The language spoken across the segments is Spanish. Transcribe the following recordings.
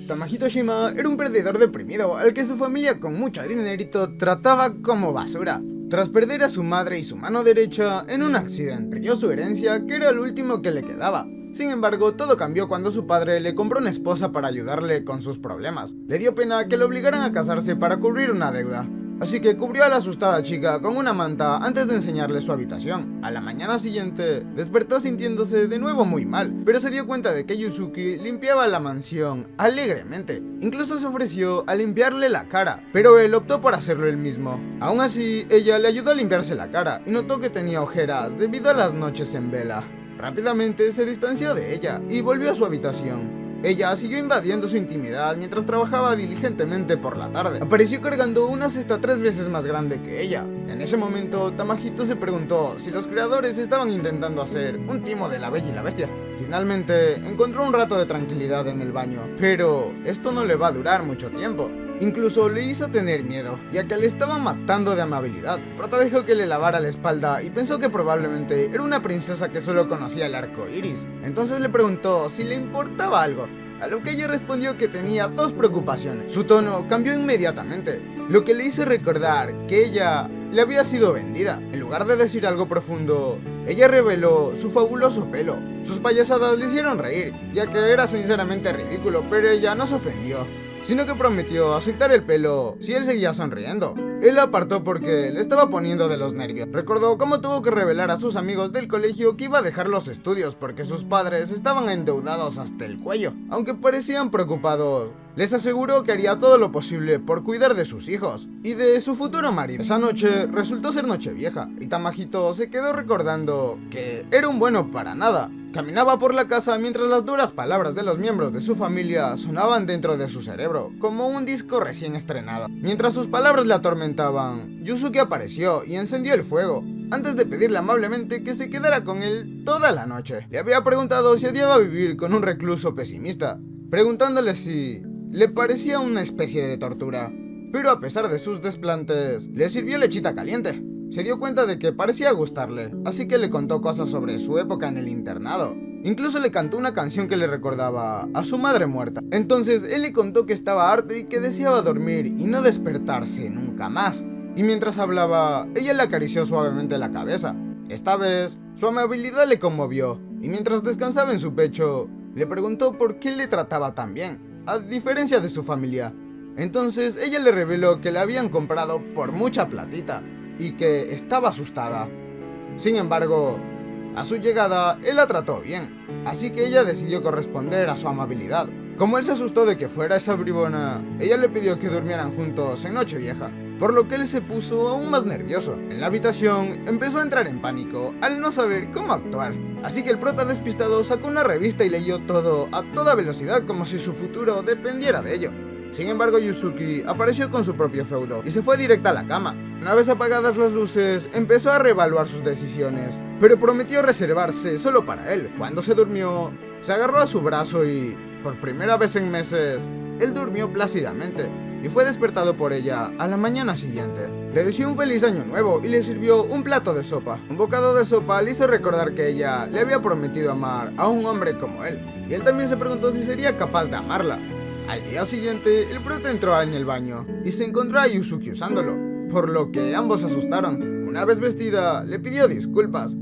Tamahito Shima era un perdedor deprimido al que su familia con mucho dinerito trataba como basura. Tras perder a su madre y su mano derecha en un accidente, perdió su herencia, que era el último que le quedaba. Sin embargo, todo cambió cuando su padre le compró una esposa para ayudarle con sus problemas. Le dio pena que lo obligaran a casarse para cubrir una deuda. Así que cubrió a la asustada chica con una manta antes de enseñarle su habitación. A la mañana siguiente, despertó sintiéndose de nuevo muy mal, pero se dio cuenta de que Yuzuki limpiaba la mansión alegremente. Incluso se ofreció a limpiarle la cara, pero él optó por hacerlo él mismo. Aún así, ella le ayudó a limpiarse la cara y notó que tenía ojeras debido a las noches en vela. Rápidamente se distanció de ella y volvió a su habitación. Ella siguió invadiendo su intimidad mientras trabajaba diligentemente por la tarde. Apareció cargando una cesta 3 veces más grande que ella. En ese momento, Tamahito se preguntó si los creadores estaban intentando hacer un timo de La Bella y la Bestia. Finalmente, encontró un rato de tranquilidad en el baño, pero esto no le va a durar mucho tiempo. Incluso le hizo tener miedo, ya que le estaba matando de amabilidad. Prota dejó que le lavara la espalda y pensó que probablemente era una princesa que solo conocía el arco iris. Entonces le preguntó si le importaba algo, a lo que ella respondió que tenía 2 preocupaciones. Su tono cambió inmediatamente, lo que le hizo recordar que ella le había sido vendida. En lugar de decir algo profundo, ella reveló su fabuloso pelo. Sus payasadas le hicieron reír, ya que era sinceramente ridículo, pero ella no se ofendió, sino que prometió aceptar el pelo si él seguía sonriendo. Él la apartó porque le estaba poniendo de los nervios. Recordó cómo tuvo que revelar a sus amigos del colegio que iba a dejar los estudios porque sus padres estaban endeudados hasta el cuello. Aunque parecían preocupados, les aseguró que haría todo lo posible por cuidar de sus hijos y de su futuro marido. Esa noche resultó ser Nochevieja y Tamahito se quedó recordando que era un bueno para nada. Caminaba por la casa mientras las duras palabras de los miembros de su familia sonaban dentro de su cerebro, como un disco recién estrenado. Mientras sus palabras le atormentaban, Yuzuki apareció y encendió el fuego, antes de pedirle amablemente que se quedara con él toda la noche. Le había preguntado si odiaba vivir con un recluso pesimista, preguntándole si le parecía una especie de tortura, pero a pesar de sus desplantes, le sirvió lechita caliente. Se dio cuenta de que parecía gustarle, así que le contó cosas sobre su época en el internado. Incluso le cantó una canción que le recordaba a su madre muerta. Entonces él le contó que estaba harto y que deseaba dormir y no despertarse nunca más. Y mientras hablaba, ella le acarició suavemente la cabeza. Esta vez, su amabilidad le conmovió, y mientras descansaba en su pecho, le preguntó por qué le trataba tan bien, a diferencia de su familia. Entonces ella le reveló que le habían comprado por mucha platita y que estaba asustada. Sin embargo, a su llegada, él la trató bien, así que ella decidió corresponder a su amabilidad. Como él se asustó de que fuera esa bribona, ella le pidió que durmieran juntos en Nochevieja, por lo que él se puso aún más nervioso. En la habitación empezó a entrar en pánico al no saber cómo actuar, así que el prota despistado sacó una revista y leyó todo a toda velocidad como si su futuro dependiera de ello. Sin embargo, Yuzuki apareció con su propio feudo y se fue directa a la cama. Una vez apagadas las luces, empezó a reevaluar sus decisiones, pero prometió reservarse solo para él. Cuando se durmió, se agarró a su brazo y, por primera vez en meses, él durmió plácidamente y fue despertado por ella a la mañana siguiente. Le deseó un feliz año nuevo y le sirvió un plato de sopa. Un bocado de sopa le hizo recordar que ella le había prometido amar a un hombre como él, y él también se preguntó si sería capaz de amarla. Al día siguiente, el prota entró en el baño y se encontró a Yuzuki usándolo, por lo que ambos se asustaron. Una vez vestida, le pidió disculpas,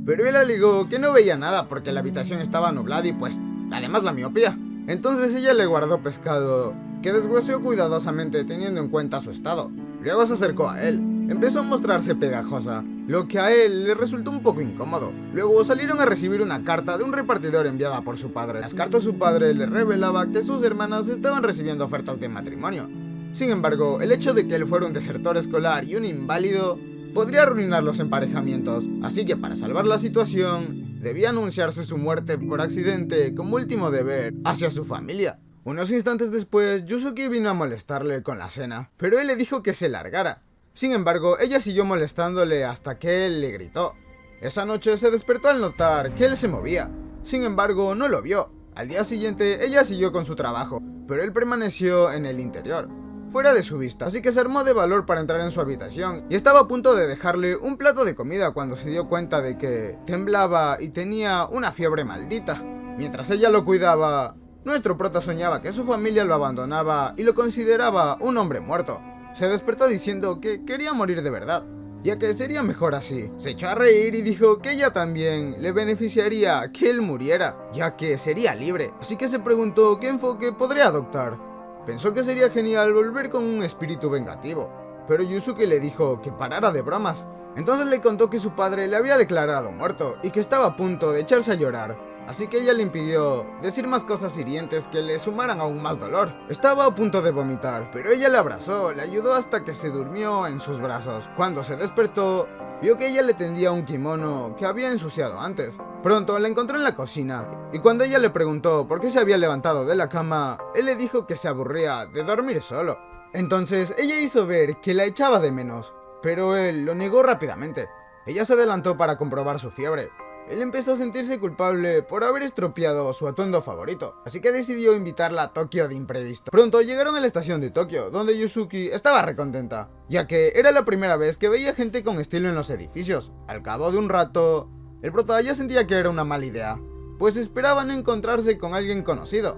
pero él alegó que no veía nada porque la habitación estaba nublada y pues, además la miopía. Entonces ella le guardó pescado, que deshueseó cuidadosamente teniendo en cuenta su estado. Luego se acercó a él. Empezó a mostrarse pegajosa, lo que a él le resultó un poco incómodo. Luego salieron a recibir una carta de un repartidor enviada por su padre. En las cartas su padre le revelaba que sus hermanas estaban recibiendo ofertas de matrimonio. Sin embargo, el hecho de que él fuera un desertor escolar y un inválido podría arruinar los emparejamientos, así que para salvar la situación, debía anunciarse su muerte por accidente como último deber hacia su familia. Unos instantes después, Yuzuki vino a molestarle con la cena, pero él le dijo que se largara. Sin embargo, ella siguió molestándole hasta que él le gritó. Esa noche se despertó al notar que él se movía. Sin embargo, no lo vio. Al día siguiente, ella siguió con su trabajo, pero él permaneció en el interior, fuera de su vista, así que se armó de valor para entrar en su habitación y estaba a punto de dejarle un plato de comida cuando se dio cuenta de que temblaba y tenía una fiebre maldita. Mientras ella lo cuidaba, Nuestro prota soñaba que su familia lo abandonaba y lo consideraba un hombre muerto. Se despertó diciendo que quería morir de verdad, ya que sería mejor así. Se echó a reír y dijo que ella también le beneficiaría que él muriera, ya que sería libre. Así que se preguntó qué enfoque podría adoptar. Pensó que sería genial volver con un espíritu vengativo, pero Yusuke le dijo que parara de bromas. Entonces le contó que su padre le había declarado muerto y que estaba a punto de echarse a llorar. Así que ella le impidió decir más cosas hirientes que le sumaran aún más dolor. Estaba a punto de vomitar, pero ella le abrazó, le ayudó hasta que se durmió en sus brazos. Cuando se despertó, vio que ella le tendía un kimono que había ensuciado antes. Pronto la encontró en la cocina, y cuando ella le preguntó por qué se había levantado de la cama, él le dijo que se aburría de dormir solo. Entonces ella hizo ver que la echaba de menos, pero él lo negó rápidamente. Ella se adelantó para comprobar su fiebre. Él empezó a sentirse culpable por haber estropeado su atuendo favorito, así que decidió invitarla a Tokio de imprevisto. Pronto llegaron a la estación de Tokio, donde Yusuki estaba recontenta, ya que era la primera vez que veía gente con estilo en los edificios. Al cabo de un rato, el prota ya sentía que era una mala idea, pues esperaba no encontrarse con alguien conocido.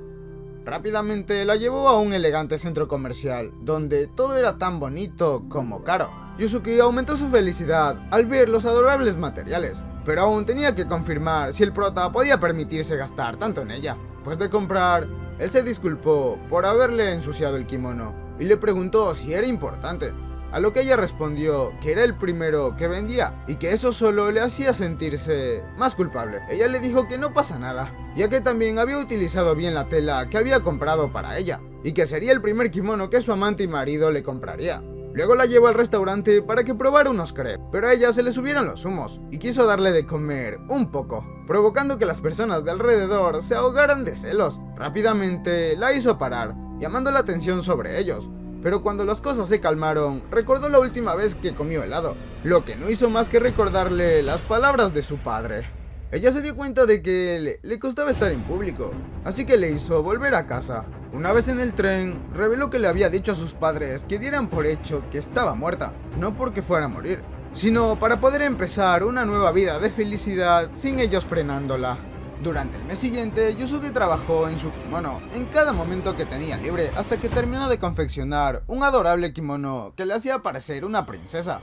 Rápidamente la llevó a un elegante centro comercial, donde todo era tan bonito como caro. Yusuki aumentó su felicidad al ver los adorables materiales, pero aún tenía que confirmar si el prota podía permitirse gastar tanto en ella. Después de comprar, él se disculpó por haberle ensuciado el kimono y le preguntó si era importante, a lo que ella respondió que era el primero que vendía y que eso solo le hacía sentirse más culpable. Ella le dijo que no pasa nada, ya que también había utilizado bien la tela que había comprado para ella y que sería el primer kimono que su amante y marido le compraría. Luego la llevó al restaurante para que probara unos crepes, pero a ella se le subieron los humos y quiso darle de comer un poco, provocando que las personas de alrededor se ahogaran de celos. Rápidamente la hizo parar, llamando la atención sobre ellos, pero cuando las cosas se calmaron, recordó la última vez que comió helado, lo que no hizo más que recordarle las palabras de su padre. Ella se dio cuenta de que le costaba estar en público, así que le hizo volver a casa. Una vez en el tren, reveló que le había dicho a sus padres que dieran por hecho que estaba muerta, no porque fuera a morir, sino para poder empezar una nueva vida de felicidad sin ellos frenándola. Durante el mes siguiente, Yusuke trabajó en su kimono en cada momento que tenía libre hasta que terminó de confeccionar un adorable kimono que le hacía parecer una princesa.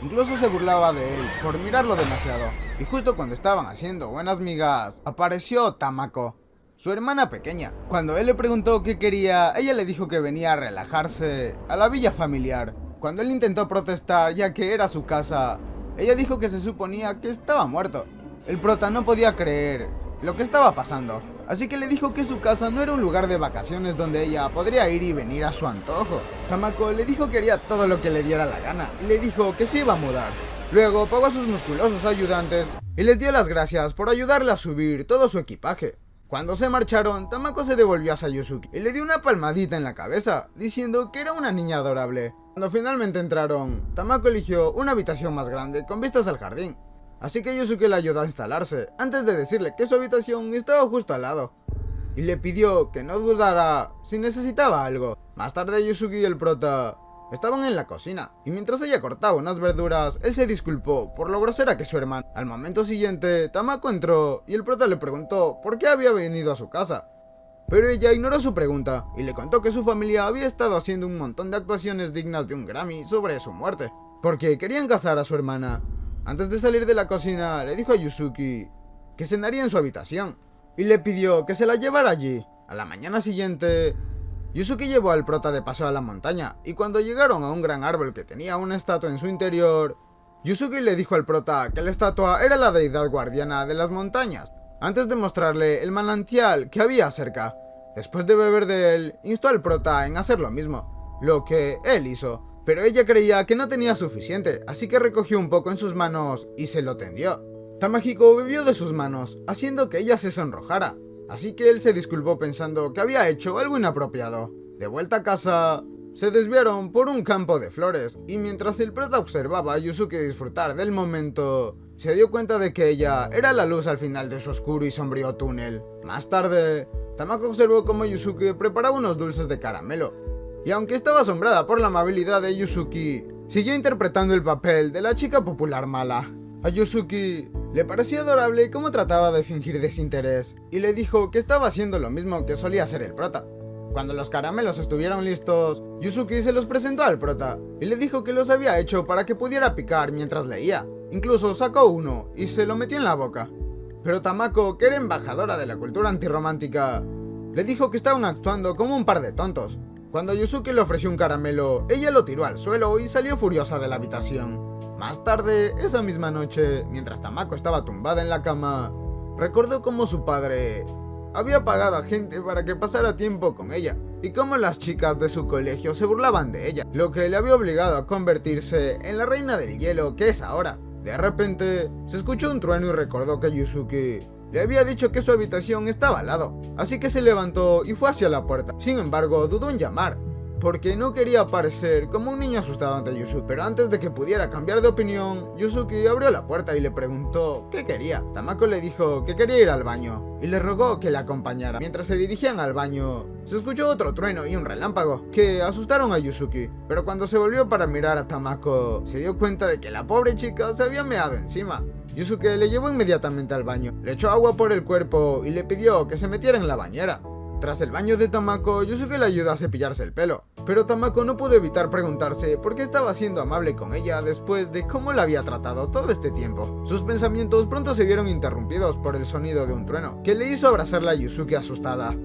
Incluso se burlaba de él por mirarlo demasiado, y justo cuando estaban haciendo buenas migas, apareció Tamako, su hermana pequeña. Cuando él le preguntó qué quería, ella le dijo que venía a relajarse a la villa familiar. Cuando él intentó protestar ya que era su casa, ella dijo que se suponía que estaba muerto. El prota no podía creer lo que estaba pasando, así que le dijo que su casa no era un lugar de vacaciones donde ella podría ir y venir a su antojo. Tamako le dijo que haría todo lo que le diera la gana y le dijo que se iba a mudar. Luego pagó a sus musculosos ayudantes y les dio las gracias por ayudarle a subir todo su equipaje. Cuando se marcharon, Tamako se devolvió a Sayusuke y le dio una palmadita en la cabeza, diciendo que era una niña adorable. Cuando finalmente entraron, Tamako eligió una habitación más grande con vistas al jardín, así que Yusuke le ayudó a instalarse, antes de decirle que su habitación estaba justo al lado, y le pidió que no dudara si necesitaba algo. Más tarde Yusuke y el prota estaban en la cocina, y mientras ella cortaba unas verduras, él se disculpó por lo grosera que su hermana. Al momento siguiente, Tamako entró y el prota le preguntó por qué había venido a su casa, pero ella ignoró su pregunta y le contó que su familia había estado haciendo un montón de actuaciones dignas de un Grammy sobre su muerte, porque querían casar a su hermana. Antes de salir de la cocina, le dijo a Yusuke que cenaría en su habitación y le pidió que se la llevara allí. A la mañana siguiente, Yusuke llevó al prota de paseo a la montaña, y cuando llegaron a un gran árbol que tenía una estatua en su interior, Yusuke le dijo al prota que la estatua era la deidad guardiana de las montañas, antes de mostrarle el manantial que había cerca. Después de beber de él, instó al prota en hacer lo mismo, lo que él hizo. Pero ella creía que no tenía suficiente, así que recogió un poco en sus manos y se lo tendió. Tamahiko bebió de sus manos, haciendo que ella se sonrojara, así que él se disculpó pensando que había hecho algo inapropiado. De vuelta a casa, se desviaron por un campo de flores, y mientras el prota observaba a Yusuke disfrutar del momento, se dio cuenta de que ella era la luz al final de su oscuro y sombrío túnel. Más tarde, Tamako observó cómo Yusuke preparaba unos dulces de caramelo, y aunque estaba asombrada por la amabilidad de Yusuke, siguió interpretando el papel de la chica popular mala. A Yusuke Le pareció adorable cómo trataba de fingir desinterés y le dijo que estaba haciendo lo mismo que solía hacer el prota. Cuando los caramelos estuvieron listos, Yuzuki se los presentó al prota y le dijo que los había hecho para que pudiera picar mientras leía. Incluso sacó uno y se lo metió en la boca. Pero Tamako, que era embajadora de la cultura antirromántica, le dijo que estaban actuando como un par de tontos. Cuando Yuzuki le ofreció un caramelo, ella lo tiró al suelo y salió furiosa de la habitación. Más tarde, esa misma noche, mientras Tamako estaba tumbada en la cama, recordó cómo su padre había pagado a gente para que pasara tiempo con ella, y cómo las chicas de su colegio se burlaban de ella, lo que le había obligado a convertirse en la reina del hielo que es ahora. De repente, se escuchó un trueno y recordó que Yuzuki le había dicho que su habitación estaba al lado, así que se levantó y fue hacia la puerta. Sin embargo, dudó en llamar, porque no quería parecer como un niño asustado ante Yuzuki. Pero antes de que pudiera cambiar de opinión, Yuzuki abrió la puerta y le preguntó qué quería. Tamako le dijo que quería ir al baño y le rogó que la acompañara. Mientras se dirigían al baño, se escuchó otro trueno y un relámpago que asustaron a Yuzuki. Pero cuando se volvió para mirar a Tamako, se dio cuenta de que la pobre chica se había meado encima. Yuzuki le llevó inmediatamente al baño, le echó agua por el cuerpo y le pidió que se metiera en la bañera. Tras el baño de Tamako, Yuzuki le ayudó a cepillarse el pelo, pero Tamako no pudo evitar preguntarse por qué estaba siendo amable con ella después de cómo la había tratado todo este tiempo. Sus pensamientos pronto se vieron interrumpidos por el sonido de un trueno, que le hizo abrazarla a Yuzuki asustada,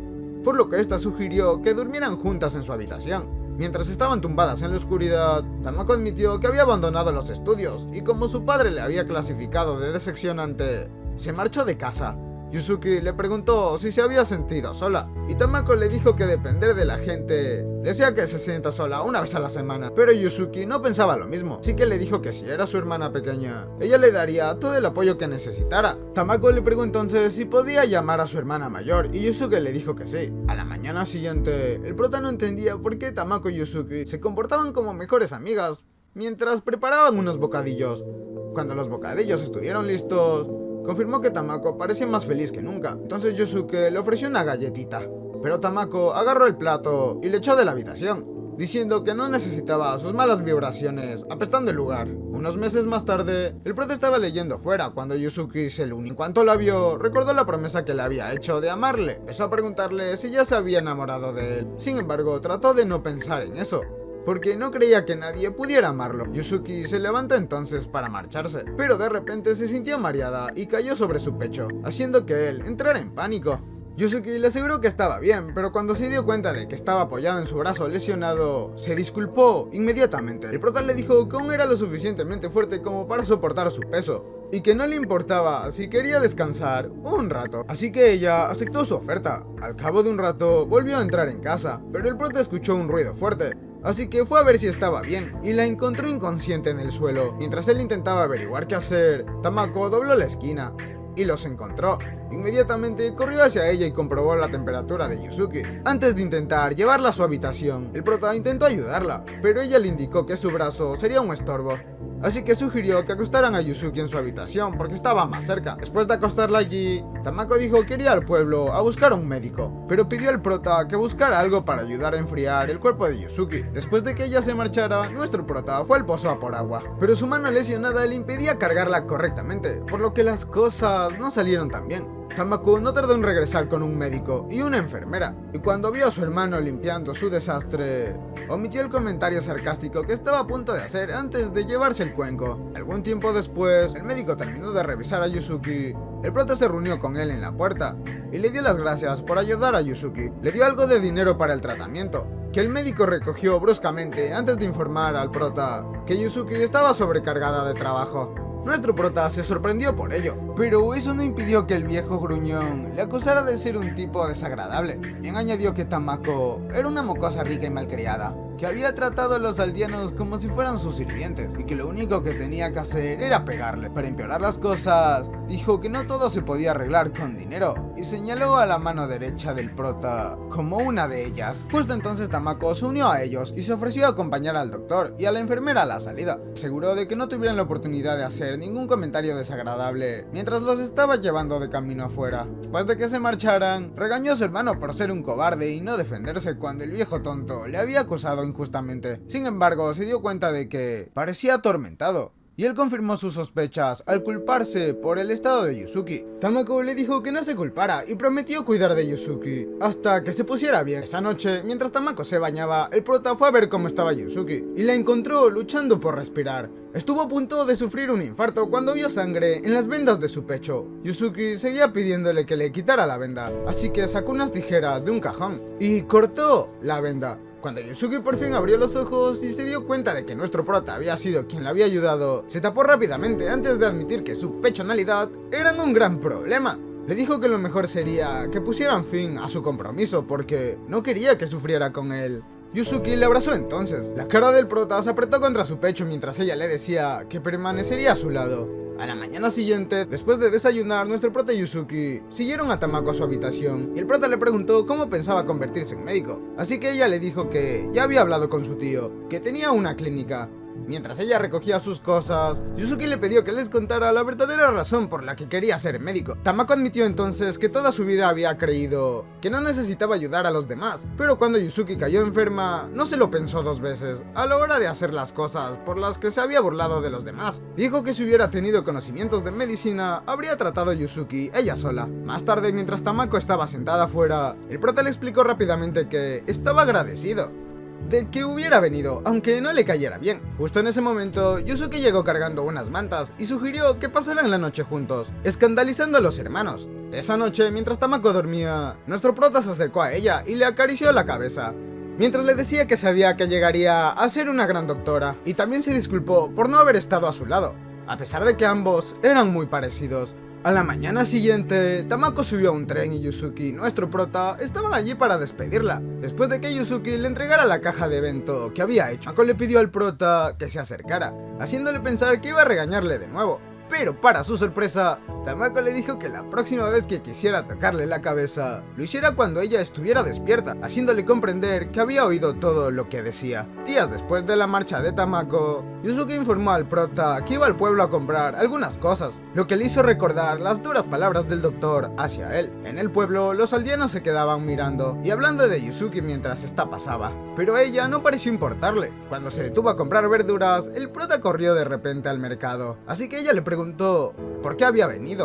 por lo que esta sugirió que durmieran juntas en su habitación. Mientras estaban tumbadas en la oscuridad, Tamako admitió que había abandonado los estudios, y como su padre le había clasificado de decepcionante, se marchó de casa. Yuzuki le preguntó si se había sentido sola, y Tamako le dijo que depender de la gente le hacía que se sienta sola una vez a la semana. Pero Yuzuki no pensaba lo mismo, así que le dijo que si era su hermana pequeña, ella le daría todo el apoyo que necesitara. Tamako le preguntó entonces si podía llamar a su hermana mayor, y Yuzuki le dijo que sí. A la mañana siguiente, el prota no entendía por qué Tamako y Yuzuki se comportaban como mejores amigas mientras preparaban unos bocadillos. Cuando los bocadillos estuvieron listos, confirmó que Tamako parecía más feliz que nunca. Entonces Yuzuki le ofreció una galletita, pero Tamako agarró el plato y le echó de la habitación, diciendo que no necesitaba sus malas vibraciones apestando el lugar. Unos meses más tarde, el prota estaba leyendo fuera cuando Yuzuki se le unió. En cuanto la vio, recordó la promesa que le había hecho de amarle. Empezó a preguntarle si ya se había enamorado de él. Sin embargo, trató de no pensar en eso, porque no creía que nadie pudiera amarlo. Yuzuki se levanta entonces para marcharse, pero de repente se sintió mareada y cayó sobre su pecho, haciendo que él entrara en pánico. Yuzuki le aseguró que estaba bien, pero cuando se dio cuenta de que estaba apoyado en su brazo lesionado, se disculpó inmediatamente. El prota le dijo que aún era lo suficientemente fuerte como para soportar su peso, y que no le importaba si quería descansar un rato. Así que ella aceptó su oferta. Al cabo de un rato, volvió a entrar en casa, pero el prota escuchó un ruido fuerte, así que fue a ver si estaba bien, y la encontró inconsciente en el suelo. Mientras él intentaba averiguar qué hacer, Tamako dobló la esquina y los encontró. Inmediatamente corrió hacia ella y comprobó la temperatura de Yuzuki. Antes de intentar llevarla a su habitación, el prota intentó ayudarla, pero ella le indicó que su brazo sería un estorbo, así que sugirió que acostaran a Yuzuki en su habitación porque estaba más cerca. Después de acostarla allí, Tamako dijo que iría al pueblo a buscar a un médico, pero pidió al prota que buscara algo para ayudar a enfriar el cuerpo de Yuzuki. Después de que ella se marchara, nuestro prota fue al pozo a por agua, pero su mano lesionada le impedía cargarla correctamente, por lo que las cosas no salieron tan bien. Tamako no tardó en regresar con un médico y una enfermera, y cuando vio a su hermano limpiando su desastre, omitió el comentario sarcástico que estaba a punto de hacer antes de llevarse el cuenco. Algún tiempo después, el médico terminó de revisar a Yuzuki. El prota se reunió con él en la puerta y le dio las gracias por ayudar a Yuzuki. Le dio algo de dinero para el tratamiento, que el médico recogió bruscamente antes de informar al prota que Yuzuki estaba sobrecargada de trabajo. Nuestro prota se sorprendió por ello, pero eso no impidió que el viejo gruñón le acusara de ser un tipo desagradable. Bien añadió que Tamako era una mocosa rica y malcriada, que había tratado a los aldeanos como si fueran sus sirvientes, y que lo único que tenía que hacer era pegarle. Para empeorar las cosas, dijo que no todo se podía arreglar con dinero, y señaló a la mano derecha del prota como una de ellas. Justo entonces Tamako se unió a ellos y se ofreció a acompañar al doctor y a la enfermera a la salida. Aseguró de que no tuvieran la oportunidad de hacer ningún comentario desagradable mientras los estaba llevando de camino afuera. Después de que se marcharan, regañó a su hermano por ser un cobarde y no defenderse cuando el viejo tonto le había acusado injustamente. Sin embargo, se dio cuenta de que parecía atormentado, y él confirmó sus sospechas al culparse por el estado de Yuzuki. Tamako le dijo que no se culpara y prometió cuidar de Yuzuki hasta que se pusiera bien. Esa noche, mientras Tamako se bañaba, el prota fue a ver cómo estaba Yuzuki y la encontró luchando por respirar. Estuvo a punto de sufrir un infarto cuando vio sangre en las vendas de su pecho. Yuzuki seguía pidiéndole que le quitara la venda, así que sacó unas tijeras de un cajón y cortó la venda. Cuando Yuzuki por fin abrió los ojos y se dio cuenta de que nuestro prota había sido quien le había ayudado, se tapó rápidamente antes de admitir que su pechonalidad eran un gran problema. Le dijo que lo mejor sería que pusieran fin a su compromiso porque no quería que sufriera con él. Yuzuki le abrazó entonces. La cara del prota se apretó contra su pecho mientras ella le decía que permanecería a su lado. A la mañana siguiente, después de desayunar, nuestro prota y Yuzuki siguieron a Tamako a su habitación y el prota le preguntó cómo pensaba convertirse en médico. Así que ella le dijo que ya había hablado con su tío, que tenía una clínica. Mientras ella recogía sus cosas, Yuzuki le pidió que les contara la verdadera razón por la que quería ser médico. Tamako admitió entonces que toda su vida había creído que no necesitaba ayudar a los demás, pero cuando Yuzuki cayó enferma, no se lo pensó dos veces a la hora de hacer las cosas por las que se había burlado de los demás. Dijo que si hubiera tenido conocimientos de medicina, habría tratado a Yuzuki ella sola. Más tarde, mientras Tamako estaba sentada afuera, el prota le explicó rápidamente que estaba agradecido de que hubiera venido, aunque no le cayera bien. Justo en ese momento, Yuzuki llegó cargando unas mantas y sugirió que pasaran la noche juntos, escandalizando a los hermanos. Esa noche, mientras Tamako dormía, nuestro prota se acercó a ella y le acarició la cabeza, mientras le decía que sabía que llegaría a ser una gran doctora, y también se disculpó por no haber estado a su lado, a pesar de que ambos eran muy parecidos. A la mañana siguiente, Tamako subió a un tren y Yuzuki, nuestro prota, estaban allí para despedirla. Después de que Yuzuki le entregara la caja de evento que había hecho, Tamako le pidió al prota que se acercara, haciéndole pensar que iba a regañarle de nuevo. Pero para su sorpresa, Tamako le dijo que la próxima vez que quisiera tocarle la cabeza, lo hiciera cuando ella estuviera despierta, haciéndole comprender que había oído todo lo que decía. Días después de la marcha de Tamako, Yuzuki informó al prota que iba al pueblo a comprar algunas cosas, lo que le hizo recordar las duras palabras del doctor hacia él. En el pueblo, los aldeanos se quedaban mirando y hablando de Yuzuki mientras esta pasaba, pero a ella no pareció importarle. Cuando se detuvo a comprar verduras, el prota corrió de repente al mercado, así que ella le preguntó por qué había venido.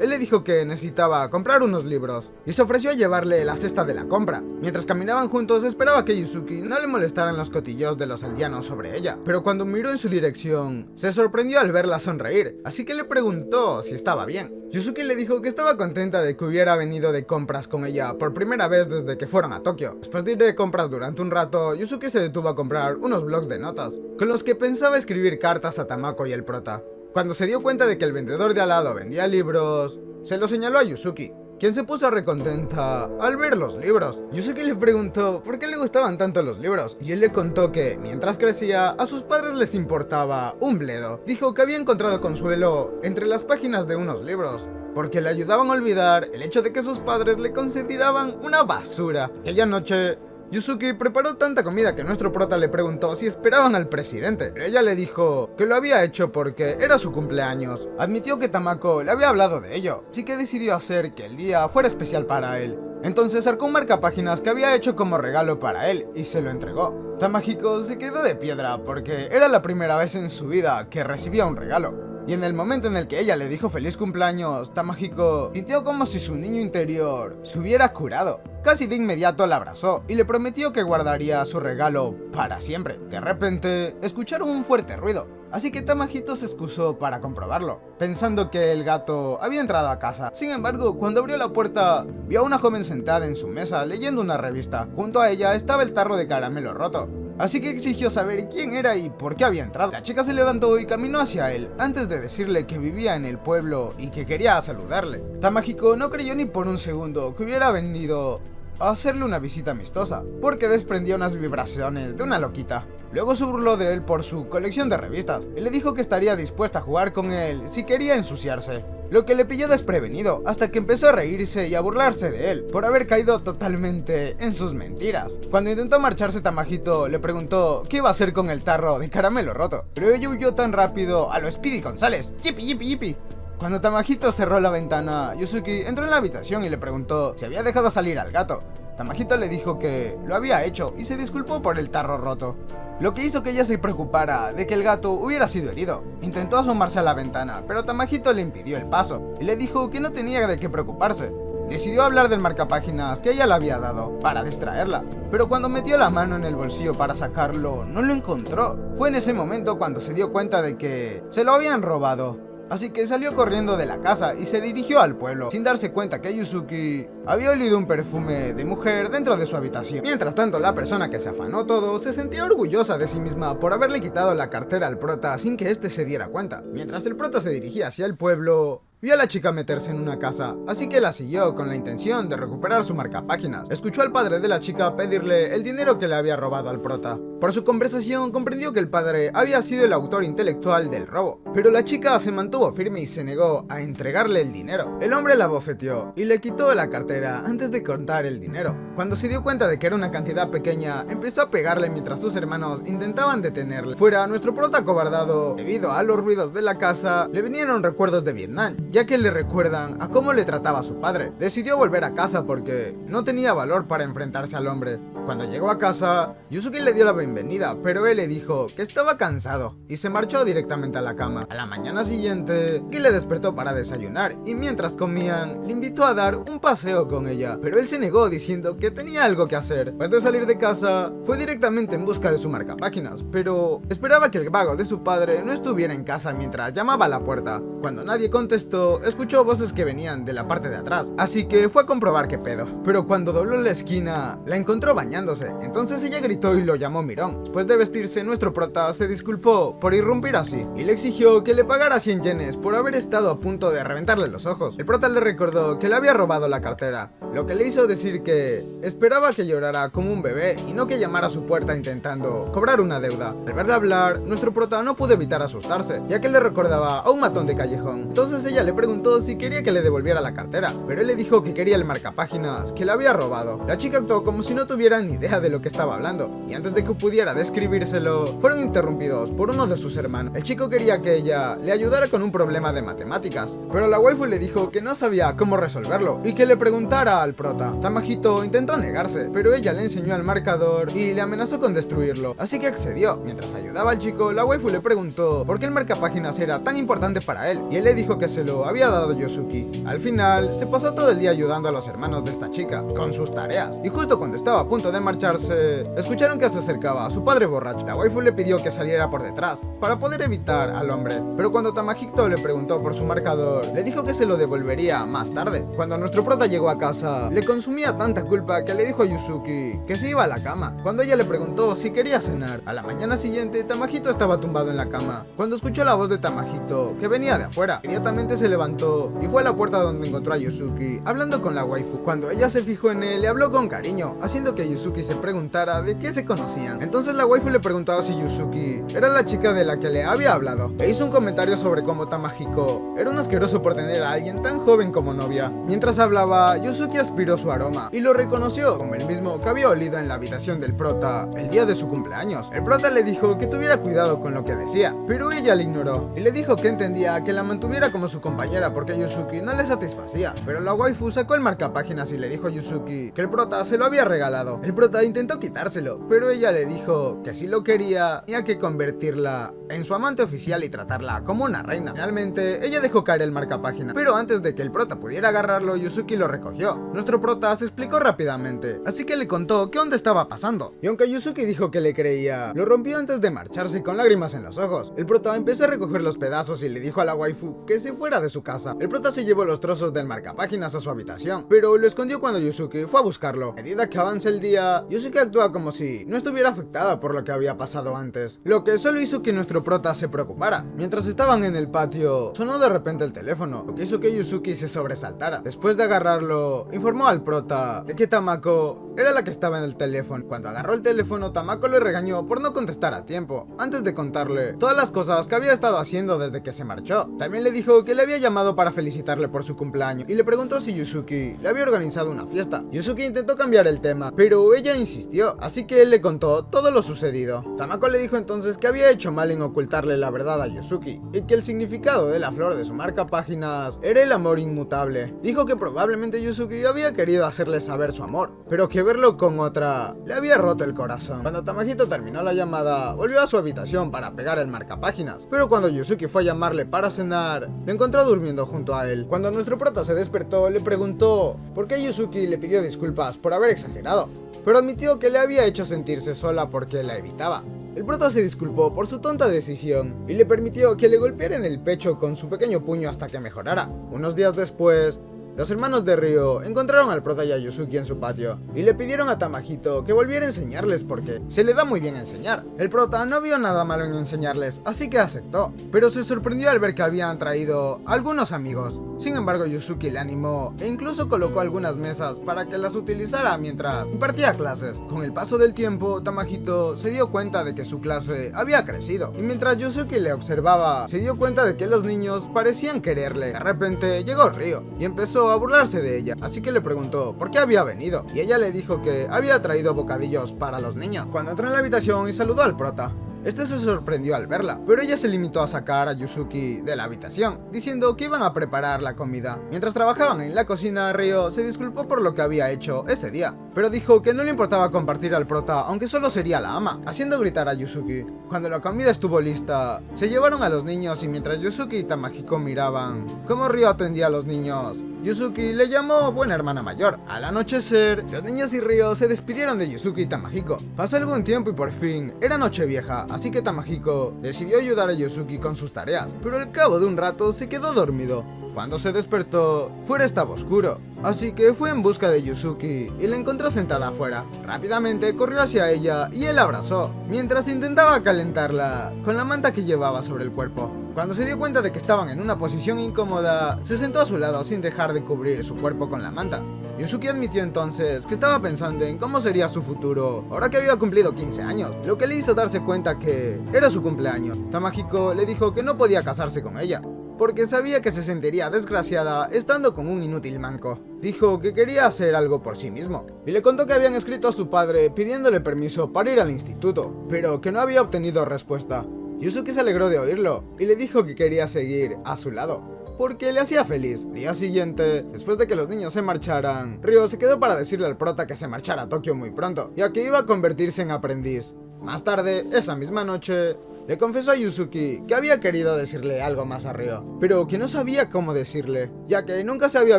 Él le dijo que necesitaba comprar unos libros y se ofreció a llevarle la cesta de la compra. Mientras caminaban juntos, esperaba que Yuzuki no le molestaran los cotilleos de los aldeanos sobre ella, pero cuando miró en su dirección, se sorprendió al verla sonreír, así que le preguntó si estaba bien. Yuzuki le dijo que estaba contenta de que hubiera venido de compras con ella por primera vez desde que fueron a Tokio. Después de ir de compras durante un rato, Yuzuki se detuvo a comprar unos blocs de notas, con los que pensaba escribir cartas a Tamako y el prota. Cuando se dio cuenta de que el vendedor de al lado vendía libros, se lo señaló a Yuzuki, quien se puso recontenta al ver los libros. Yuzuki le preguntó por qué le gustaban tanto los libros, y él le contó que, mientras crecía, a sus padres les importaba un bledo. Dijo que había encontrado consuelo entre las páginas de unos libros, porque le ayudaban a olvidar el hecho de que sus padres le consideraban una basura. Aquella noche, Yuzuki preparó tanta comida que nuestro prota le preguntó si esperaban al presidente, pero ella le dijo que lo había hecho porque era su cumpleaños. Admitió que Tamako le había hablado de ello, así que decidió hacer que el día fuera especial para él. Entonces sacó un marcapáginas que había hecho como regalo para él y se lo entregó. Tamahiko se quedó de piedra porque era la primera vez en su vida que recibía un regalo. Y en el momento en el que ella le dijo feliz cumpleaños, Tamahiko sintió como si su niño interior se hubiera curado. Casi de inmediato la abrazó y le prometió que guardaría su regalo para siempre. De repente, escucharon un fuerte ruido, así que Tamahito se excusó para comprobarlo, pensando que el gato había entrado a casa. Sin embargo, cuando abrió la puerta, vio a una joven sentada en su mesa leyendo una revista. Junto a ella estaba el tarro de caramelo roto, así que exigió saber quién era y por qué había entrado. La chica se levantó y caminó hacia él, antes de decirle que vivía en el pueblo y que quería saludarle. Tamahiko no creyó ni por un segundo que hubiera venido a hacerle una visita amistosa, porque desprendió unas vibraciones de una loquita. Luego se burló de él por su colección de revistas y le dijo que estaría dispuesta a jugar con él si quería ensuciarse, lo que le pilló desprevenido hasta que empezó a reírse y a burlarse de él por haber caído totalmente en sus mentiras. Cuando intentó marcharse, Tamahito le preguntó qué iba a hacer con el tarro de caramelo roto, pero ella huyó tan rápido a lo Speedy González. ¡Yipi, yipi, yipi! Cuando Tamahito cerró la ventana, Yuzuki entró en la habitación y le preguntó si había dejado salir al gato. Tamahito le dijo que lo había hecho y se disculpó por el tarro roto, lo que hizo que ella se preocupara de que el gato hubiera sido herido. Intentó asomarse a la ventana, pero Tamahito le impidió el paso y le dijo que no tenía de qué preocuparse. Decidió hablar del marcapáginas que ella le había dado para distraerla, pero cuando metió la mano en el bolsillo para sacarlo, no lo encontró. Fue en ese momento cuando se dio cuenta de que se lo habían robado. Así que salió corriendo de la casa y se dirigió al pueblo, sin darse cuenta que Yuzuki había olido un perfume de mujer dentro de su habitación. Mientras tanto, la persona que se afanó todo se sentía orgullosa de sí misma por haberle quitado la cartera al prota sin que éste se diera cuenta. Mientras el prota se dirigía hacia el pueblo, vio a la chica meterse en una casa, así que la siguió con la intención de recuperar su marcapáginas. Escuchó al padre de la chica pedirle el dinero que le había robado al prota. Por su conversación comprendió que el padre había sido el autor intelectual del robo, pero la chica se mantuvo firme y se negó a entregarle el dinero. El hombre la bofeteó y le quitó la cartera antes de contar el dinero. Cuando se dio cuenta de que era una cantidad pequeña, empezó a pegarle mientras sus hermanos intentaban detenerle. Fuera, nuestro prota acobardado, debido a los ruidos de la casa, le vinieron recuerdos de Vietnam, ya que le recuerdan a cómo le trataba a su padre. Decidió volver a casa porque no tenía valor para enfrentarse al hombre. Cuando llegó a casa, Yuzuki le dio la bienvenida, pero él le dijo que estaba cansado y se marchó directamente a la cama. A la mañana siguiente, Yuzuki le despertó para desayunar y mientras comían, le invitó a dar un paseo con ella, pero él se negó diciendo que tenía algo que hacer. Después de salir de casa, fue directamente en busca de su marcapáginas, pero esperaba que el vago de su padre no estuviera en casa mientras llamaba a la puerta. Cuando nadie contestó, escuchó voces que venían de la parte de atrás, así que fue a comprobar qué pedo. Pero cuando dobló la esquina, la encontró bañándose, entonces ella gritó y lo llamó Mirón. Después de vestirse, nuestro prota se disculpó por irrumpir así y le exigió que le pagara 100 yenes por haber estado a punto de reventarle los ojos. El prota le recordó que le había robado la cartera, lo que le hizo decir que esperaba que llorara como un bebé y no que llamara a su puerta intentando cobrar una deuda. Al verla hablar, nuestro prota no pudo evitar asustarse, ya que le recordaba a un matón de callejón. Entonces ella le preguntó si quería que le devolviera la cartera, pero él le dijo que quería el marcapáginas que le había robado. La chica actuó como si no tuviera ni idea de lo que estaba hablando, y antes de que pudiera describírselo, fueron interrumpidos por uno de sus hermanos. El chico quería que ella le ayudara con un problema de matemáticas, pero la waifu le dijo que no sabía cómo resolverlo y que le preguntara al prota. Tamahito intentó negarse, pero ella le enseñó el marcador y le amenazó con destruirlo, así que accedió. Mientras ayudaba al chico, la waifu le preguntó por qué el marcapáginas era tan importante para él, y él le dijo que se lo había dado Yuzuki. Al final, se pasó todo el día ayudando a los hermanos de esta chica con sus tareas, y justo cuando estaba a punto de marcharse, escucharon que se acercaba a su padre borracho. La waifu le pidió que saliera por detrás para poder evitar al hombre, pero cuando Tamahito le preguntó por su marcador, le dijo que se lo devolvería más tarde. Cuando nuestro prota llegó a casa, le consumía tanta culpa que le dijo a Yuzuki que se iba a la cama. Cuando ella le preguntó si quería cenar, a la mañana siguiente Tamahito estaba tumbado en la cama. Cuando escuchó la voz de Tamahito que venía de afuera, inmediatamente se levantó y fue a la puerta donde encontró a Yuzuki hablando con la waifu. Cuando ella se fijó en él, le habló con cariño, haciendo que Yuzuki se preguntara de qué se conocían. Entonces la waifu le preguntó si Yuzuki era la chica de la que le había hablado, e hizo un comentario sobre cómo Tamahiko era un asqueroso por tener a alguien tan joven como novia. Mientras hablaba, Yuzuki aspiró su aroma y lo reconoció como el mismo que había olido en la habitación del prota el día de su cumpleaños. El prota le dijo que tuviera cuidado con lo que decía, pero ella le ignoró y le dijo que entendía que la mantuviera como su compañera porque Yuzuki no le satisfacía. Pero la waifu sacó el marcapáginas y le dijo a Yuzuki que el prota se lo había regalado. El prota intentó quitárselo, pero ella le dijo que si lo quería, tenía que convertirla en su amante oficial y tratarla como una reina. Finalmente, ella dejó caer el marcapáginas, pero antes de que el prota pudiera agarrarlo, Yuzuki lo recogió. Nuestro prota se explicó rápidamente, así que le contó qué onda estaba pasando. Y aunque Yuzuki dijo que le creía, lo rompió antes de marcharse con lágrimas en los ojos. El prota empezó a recoger los pedazos y le dijo a la waifu que se fuera de su casa. El prota se llevó los trozos del marcapáginas a su habitación, pero lo escondió cuando Yuzuki fue a buscarlo. A medida que avanza el día, Yuzuki actúa como si no estuviera afectada por lo que había pasado antes, lo que solo hizo que nuestro prota se preocupara. Mientras estaban en el patio, sonó de repente el teléfono, lo que hizo que Yuzuki se sobresaltara. Después de agarrarlo, informó al prota de que Tamako era la que estaba en el teléfono. Cuando agarró el teléfono, Tamako le regañó por no contestar a tiempo, antes de contarle todas las cosas que había estado haciendo desde que se marchó. También le dijo que le había llamado para felicitarle por su cumpleaños y le preguntó si Yuzuki le había organizado una fiesta. Yuzuki intentó cambiar el tema, pero ella insistió, así que él le contó todo lo sucedido. Tamako le dijo entonces que había hecho mal en ocultarle la verdad a Yuzuki y que el significado de la flor de su marcapáginas era el amor inmutable. Dijo que probablemente Yusuki había querido hacerle saber su amor, pero que verlo con otra le había roto el corazón. Cuando Tamahito terminó la llamada, volvió a su habitación para pegar el marcapáginas, pero cuando Yusuki fue a llamarle para cenar, le encontró durmiendo junto a él. Cuando nuestro prota se despertó, le preguntó por qué Yusuki le pidió disculpas por haber exagerado, pero admitió que le había hecho sentirse sola porque la evitaba. El prota se disculpó por su tonta decisión y le permitió que le golpeara en el pecho con su pequeño puño hasta que mejorara. Unos días después, los hermanos de Ryo encontraron al prota y a Yusuki en su patio y le pidieron a Tamahito que volviera a enseñarles porque se le da muy bien enseñar. El prota no vio nada malo en enseñarles, así que aceptó, pero se sorprendió al ver que habían traído algunos amigos. Sin embargo, Yusuki le animó e incluso colocó algunas mesas para que las utilizara mientras impartía clases. Con el paso del tiempo, Tamahito se dio cuenta de que su clase había crecido, y mientras Yusuki le observaba, se dio cuenta de que los niños parecían quererle. De repente llegó Ryo y empezó a burlarse de ella, así que le preguntó por qué había venido, y ella le dijo que había traído bocadillos para los niños. Cuando entró en la habitación y saludó al prota, este se sorprendió al verla, pero ella se limitó a sacar a Yusuki de la habitación, diciendo que iban a preparar la comida. Mientras trabajaban en la cocina, Ryo se disculpó por lo que había hecho ese día, pero dijo que no le importaba compartir al prota, aunque solo sería la ama, haciendo gritar a Yusuki. Cuando la comida estuvo lista, se llevaron a los niños y mientras Yusuki y Tamahiko miraban cómo Ryo atendía a los niños, Yusuki le llamó buena hermana mayor. Al anochecer, los niños y Ryo se despidieron de Yusuki y Tamahiko. Pasó algún tiempo y por fin era noche vieja, así que Tamahiko decidió ayudar a Yusuki con sus tareas, pero al cabo de un rato se quedó dormido. Cuando se despertó, fuera estaba oscuro, así que fue en busca de Yusuki y la encontró sentada afuera. Rápidamente corrió hacia ella y él la abrazó, mientras intentaba calentarla con la manta que llevaba sobre el cuerpo. Cuando se dio cuenta de que estaban en una posición incómoda, se sentó a su lado sin dejar de cubrir su cuerpo con la manta. Yusuki admitió entonces que estaba pensando en cómo sería su futuro ahora que había cumplido 15 años, lo que le hizo darse cuenta que era su cumpleaños. Tamahiko le dijo que no podía casarse con ella, porque sabía que se sentiría desgraciada estando con un inútil manco. Dijo que quería hacer algo por sí mismo, y le contó que habían escrito a su padre pidiéndole permiso para ir al instituto, pero que no había obtenido respuesta. Yusuki se alegró de oírlo, y le dijo que quería seguir a su lado, porque le hacía feliz. Día siguiente, después de que los niños se marcharan, Ryo se quedó para decirle al prota que se marchara a Tokio muy pronto, ya que iba a convertirse en aprendiz. Más tarde, esa misma noche, le confesó a Yusuki que había querido decirle algo más a Ryo, pero que no sabía cómo decirle, ya que nunca se había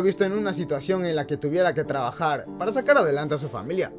visto en una situación en la que tuviera que trabajar para sacar adelante a su familia.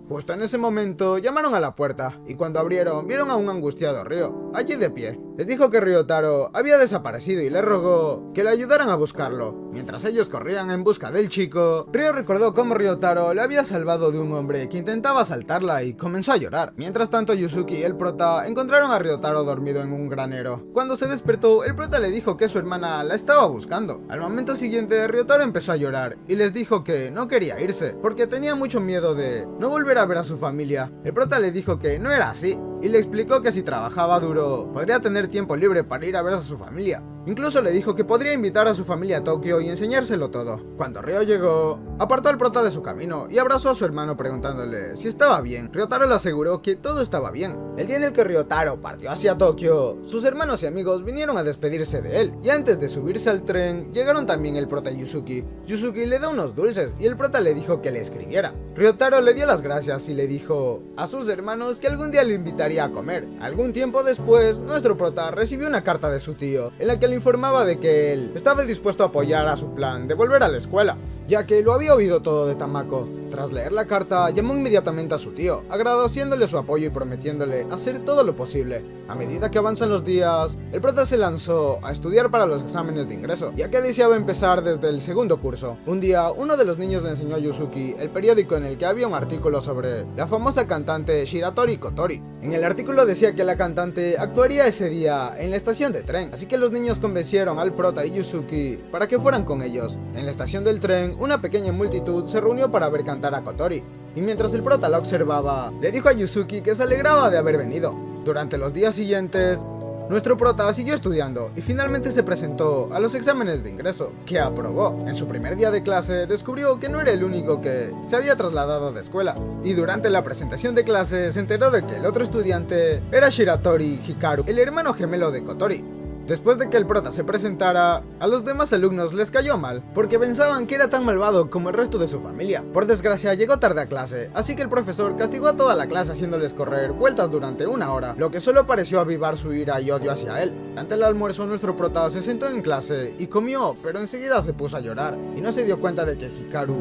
Justo en ese momento llamaron a la puerta, y cuando abrieron vieron a un angustiado Ryo, allí de pie. Les dijo que Ryotaro había desaparecido y le rogó que le ayudaran a buscarlo. Mientras ellos corrían en busca del chico, Ryo recordó cómo Ryotaro le había salvado de un hombre que intentaba asaltarla y comenzó a llorar. Mientras tanto, Yusuki y el prota encontraron a Ryotaro dormido en un granero. Cuando se despertó, el prota le dijo que su hermana la estaba buscando. Al momento siguiente, Ryotaro empezó a llorar y les dijo que no quería irse, porque tenía mucho miedo de no volver a ver a su familia. El prota le dijo que no era así, y le explicó que si trabajaba duro, podría tener tiempo libre para ir a ver a su familia. Incluso le dijo que podría invitar a su familia a Tokio y enseñárselo todo. Cuando Ryo llegó, apartó al prota de su camino y abrazó a su hermano preguntándole si estaba bien. Ryotaro le aseguró que todo estaba bien. El día en el que Ryotaro partió hacia Tokio, sus hermanos y amigos vinieron a despedirse de él, y antes de subirse al tren, llegaron también el prota y Yusuki. Yusuki le dio unos dulces y el prota le dijo que le escribiera. Ryotaro le dio las gracias y le dijo a sus hermanos que algún día le invitaría a comer. Algún tiempo después, nuestro prota recibió una carta de su tío, en la que le informaba de que él estaba dispuesto a apoyar a su plan de volver a la escuela, ya que lo había oído todo de Tamako. Tras leer la carta, llamó inmediatamente a su tío, agradeciéndole su apoyo y prometiéndole hacer todo lo posible. A medida que avanzan los días, el prota se lanzó a estudiar para los exámenes de ingreso, ya que deseaba empezar desde el segundo curso. Un día, uno de los niños le enseñó a Yusuki el periódico en el que había un artículo sobre la famosa cantante Shiratori Kotori. En el artículo decía que la cantante actuaría ese día en la estación de tren, así que los niños convencieron al prota y Yusuki para que fueran con ellos. En la estación del tren, una pequeña multitud se reunió para ver cantar a Kotori, y mientras el prota la observaba, le dijo a Yusuki que se alegraba de haber venido. Durante los días siguientes, nuestro prota siguió estudiando y finalmente se presentó a los exámenes de ingreso, que aprobó. En su primer día de clase descubrió que no era el único que se había trasladado de escuela, y durante la presentación de clase se enteró de que el otro estudiante era Shiratori Hikaru, el hermano gemelo de Kotori. Después de que el prota se presentara, a los demás alumnos les cayó mal, porque pensaban que era tan malvado como el resto de su familia. Por desgracia llegó tarde a clase, así que el profesor castigó a toda la clase haciéndoles correr vueltas durante 1 hora, lo que solo pareció avivar su ira y odio hacia él. Ante el almuerzo nuestro prota se sentó en clase y comió, pero enseguida se puso a llorar, y no se dio cuenta de que Hikaru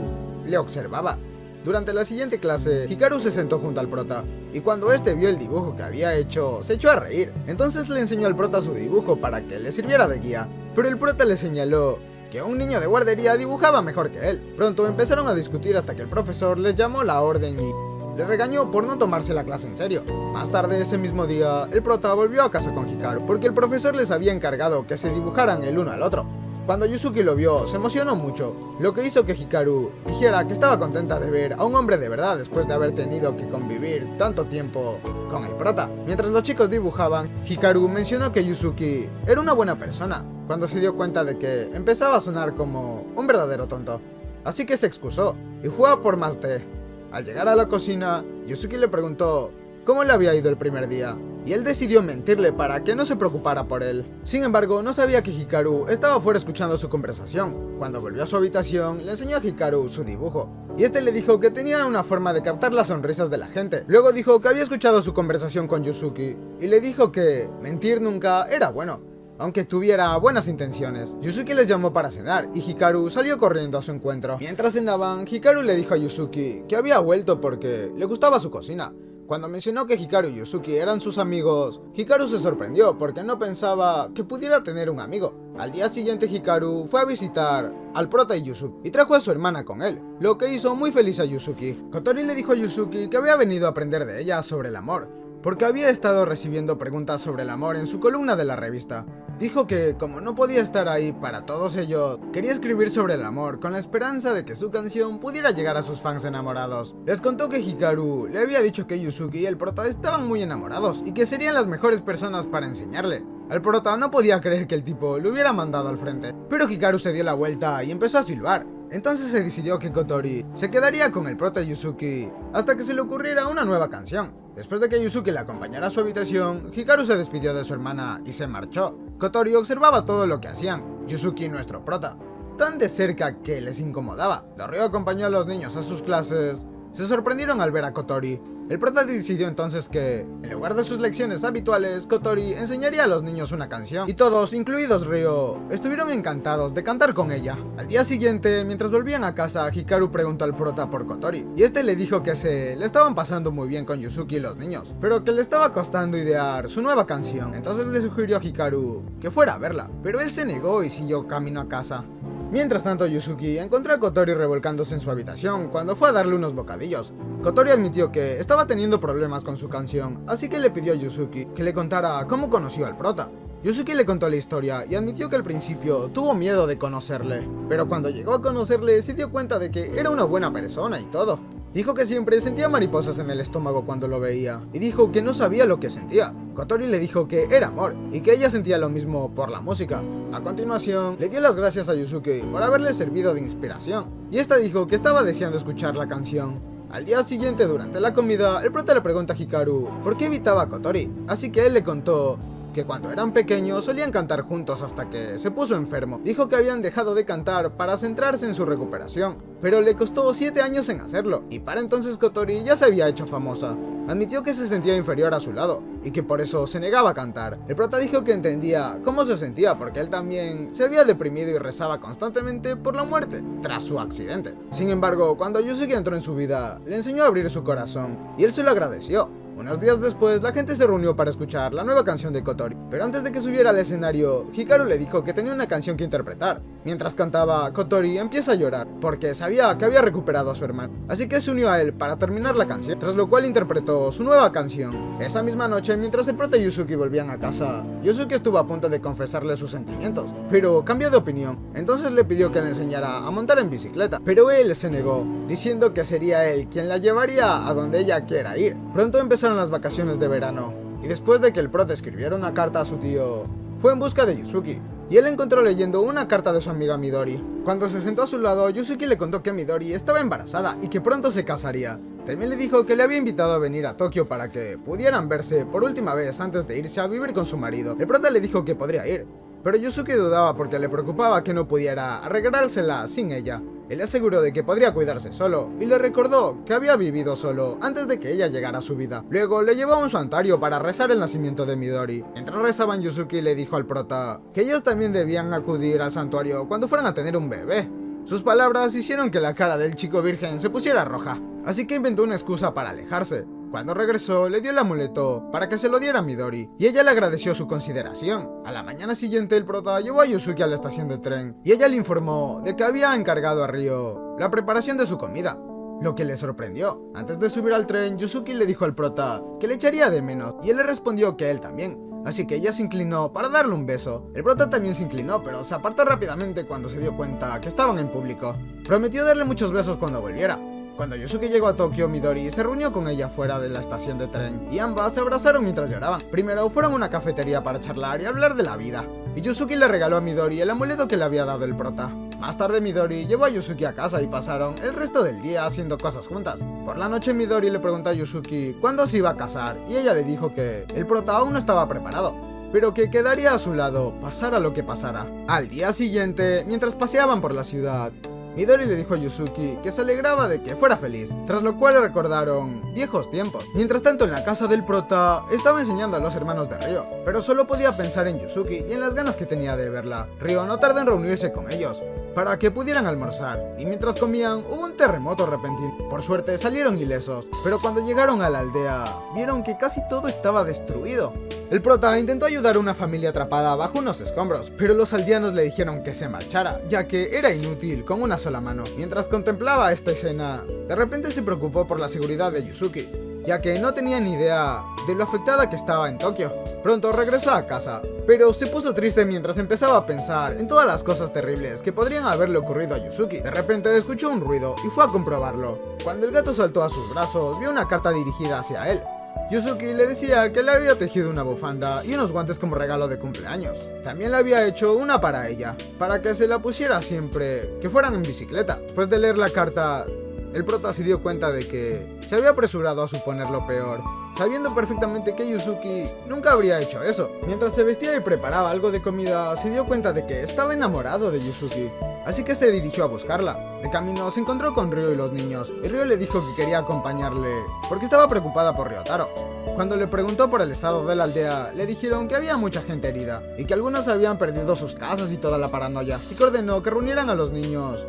le observaba. Durante la siguiente clase, Hikaru se sentó junto al prota, y cuando este vio el dibujo que había hecho, se echó a reír. Entonces le enseñó al prota su dibujo para que le sirviera de guía, pero el prota le señaló que un niño de guardería dibujaba mejor que él. Pronto empezaron a discutir hasta que el profesor les llamó la orden y le regañó por no tomarse la clase en serio. Más tarde ese mismo día, el prota volvió a casa con Hikaru, porque el profesor les había encargado que se dibujaran el uno al otro. Cuando Yusuki lo vio, se emocionó mucho, lo que hizo que Hikaru dijera que estaba contenta de ver a un hombre de verdad después de haber tenido que convivir tanto tiempo con el prota. Mientras los chicos dibujaban, Hikaru mencionó que Yusuki era una buena persona, cuando se dio cuenta de que empezaba a sonar como un verdadero tonto. Así que se excusó y fue a por más té. Al llegar a la cocina, Yusuki le preguntó cómo le había ido el primer día, y él decidió mentirle para que no se preocupara por él. Sin embargo, no sabía que Hikaru estaba fuera escuchando su conversación. Cuando volvió a su habitación, le enseñó a Hikaru su dibujo, y este le dijo que tenía una forma de captar las sonrisas de la gente. Luego dijo que había escuchado su conversación con Yusuki, y le dijo que mentir nunca era bueno, aunque tuviera buenas intenciones. Yusuki les llamó para cenar, y Hikaru salió corriendo a su encuentro. Mientras cenaban, Hikaru le dijo a Yusuki que había vuelto porque le gustaba su cocina. Cuando mencionó que Hikaru y Yusuki eran sus amigos, Hikaru se sorprendió porque no pensaba que pudiera tener un amigo. Al día siguiente Hikaru fue a visitar al prota y Yusuki y trajo a su hermana con él, lo que hizo muy feliz a Yusuki. Kotori le dijo a Yusuki que había venido a aprender de ella sobre el amor, porque había estado recibiendo preguntas sobre el amor en su columna de la revista. Dijo que, como no podía estar ahí para todos ellos, quería escribir sobre el amor con la esperanza de que su canción pudiera llegar a sus fans enamorados. Les contó que Hikaru le había dicho que Yusuki y el prota estaban muy enamorados y que serían las mejores personas para enseñarle. El prota no podía creer que el tipo lo hubiera mandado al frente, pero Hikaru se dio la vuelta y empezó a silbar. Entonces se decidió que Kotori se quedaría con el prota y Yusuki hasta que se le ocurriera una nueva canción. Después de que Yusuki le acompañara a su habitación, Hikaru se despidió de su hermana y se marchó. Kotori observaba todo lo que hacían Yusuki y nuestro prota, tan de cerca que les incomodaba. Ryo acompañó a los niños a sus clases. Se sorprendieron al ver a Kotori. El prota decidió entonces que, en lugar de sus lecciones habituales, Kotori enseñaría a los niños una canción, y todos, incluidos Ryo, estuvieron encantados de cantar con ella. Al día siguiente, mientras volvían a casa, Hikaru preguntó al prota por Kotori, y este le dijo que le estaban pasando muy bien con Yusuki y los niños, pero que le estaba costando idear su nueva canción. Entonces le sugirió a Hikaru que fuera a verla, pero él se negó y siguió camino a casa. Mientras tanto, Yusuki encontró a Kotori revolcándose en su habitación cuando fue a darle unos bocadillos. Kotori admitió que estaba teniendo problemas con su canción, así que le pidió a Yusuki que le contara cómo conoció al prota. Yusuki le contó la historia y admitió que al principio tuvo miedo de conocerle, pero cuando llegó a conocerle se dio cuenta de que era una buena persona y todo. Dijo que siempre sentía mariposas en el estómago cuando lo veía, y dijo que no sabía lo que sentía. Kotori le dijo que era amor, y que ella sentía lo mismo por la música. A continuación, le dio las gracias a Yusuki por haberle servido de inspiración, y esta dijo que estaba deseando escuchar la canción. Al día siguiente, durante la comida, el prota le pregunta a Hikaru por qué evitaba a Kotori, así que él le contó que cuando eran pequeños solían cantar juntos hasta que se puso enfermo. Dijo que habían dejado de cantar para centrarse en su recuperación, pero le costó 7 años en hacerlo, y para entonces Kotori ya se había hecho famosa. Admitió que se sentía inferior a su lado, y que por eso se negaba a cantar. El prota dijo que entendía cómo se sentía porque él también se había deprimido y rezaba constantemente por la muerte, tras su accidente. Sin embargo, cuando Yusuki entró en su vida, le enseñó a abrir su corazón, y él se lo agradeció. Unos días después, la gente se reunió para escuchar la nueva canción de Kotori, pero antes de que subiera al escenario, Hikaru le dijo que tenía una canción que interpretar. Mientras cantaba, Kotori empieza a llorar, porque sabía que había recuperado a su hermano, así que se unió a él para terminar la canción, tras lo cual interpretó su nueva canción. Esa misma noche, mientras el prota y Yusuki volvían a casa, Yusuki estuvo a punto de confesarle sus sentimientos, pero cambió de opinión. Entonces le pidió que le enseñara a montar en bicicleta, pero él se negó, diciendo que sería él quien la llevaría a donde ella quiera ir. Pronto empezaron las vacaciones de verano, y después de que el prota escribiera una carta a su tío, fue en busca de Yusuki, y él encontró leyendo una carta de su amiga Midori. Cuando se sentó a su lado, Yusuki le contó que Midori estaba embarazada y que pronto se casaría. También le dijo que le había invitado a venir a Tokio para que pudieran verse por última vez antes de irse a vivir con su marido. El prota le dijo que podría ir, pero Yusuke dudaba porque le preocupaba que no pudiera arreglársela sin ella. Él le aseguró de que podría cuidarse solo, y le recordó que había vivido solo antes de que ella llegara a su vida. Luego le llevó a un santuario para rezar el nacimiento de Midori. Mientras rezaban, Yusuke le dijo al prota que ellos también debían acudir al santuario cuando fueran a tener un bebé. Sus palabras hicieron que la cara del chico virgen se pusiera roja, así que inventó una excusa para alejarse. Cuando regresó, le dio el amuleto para que se lo diera a Midori, y ella le agradeció su consideración. A la mañana siguiente, el prota llevó a Yusuke a la estación de tren, y ella le informó de que había encargado a Ryo la preparación de su comida, lo que le sorprendió. Antes de subir al tren, Yusuke le dijo al prota que le echaría de menos, y él le respondió que él también. Así que ella se inclinó para darle un beso. El prota también se inclinó, pero se apartó rápidamente cuando se dio cuenta que estaban en público. Prometió darle muchos besos cuando volviera. Cuando Yusuke llegó a Tokio, Midori se reunió con ella fuera de la estación de tren, y ambas se abrazaron mientras lloraban. Primero fueron a una cafetería para charlar y hablar de la vida, y Yusuke le regaló a Midori el amuleto que le había dado el prota. Más tarde, Midori llevó a Yusuke a casa y pasaron el resto del día haciendo cosas juntas. Por la noche, Midori le preguntó a Yusuke cuándo se iba a casar, y ella le dijo que el prota aún no estaba preparado, pero que quedaría a su lado pasara lo que pasara. Al día siguiente, mientras paseaban por la ciudad, Midori le dijo a Yusuke que se alegraba de que fuera feliz, tras lo cual recordaron viejos tiempos. Mientras tanto, en la casa del prota, estaba enseñando a los hermanos de Ryo, pero solo podía pensar en Yusuke y en las ganas que tenía de verla. Ryo no tardó en reunirse con ellos para que pudieran almorzar, y mientras comían hubo un terremoto repentino. Por suerte salieron ilesos, pero cuando llegaron a la aldea, vieron que casi todo estaba destruido. El prota intentó ayudar a una familia atrapada bajo unos escombros, pero los aldeanos le dijeron que se marchara, ya que era inútil con una sola mano. Mientras contemplaba esta escena, de repente se preocupó por la seguridad de Yusuke, ya que no tenía ni idea de lo afectada que estaba en Tokio. Pronto regresó a casa, pero se puso triste mientras empezaba a pensar en todas las cosas terribles que podrían haberle ocurrido a Yusuke. De repente escuchó un ruido y fue a comprobarlo. Cuando el gato saltó a sus brazos, vio una carta dirigida hacia él. Yusuke le decía que le había tejido una bufanda y unos guantes como regalo de cumpleaños. También le había hecho una para ella, para que se la pusiera siempre que fueran en bicicleta. Después de leer la carta, el prota se dio cuenta de que se había apresurado a suponer lo peor, sabiendo perfectamente que Yusuke nunca habría hecho eso. Mientras se vestía y preparaba algo de comida, se dio cuenta de que estaba enamorado de Yusuke, así que se dirigió a buscarla. De camino se encontró con Ryo y los niños, y Ryo le dijo que quería acompañarle porque estaba preocupada por Ryotaro. Cuando le preguntó por el estado de la aldea, le dijeron que había mucha gente herida, y que algunos habían perdido sus casas y toda la paranoia, y que ordenó que reunieran a los niños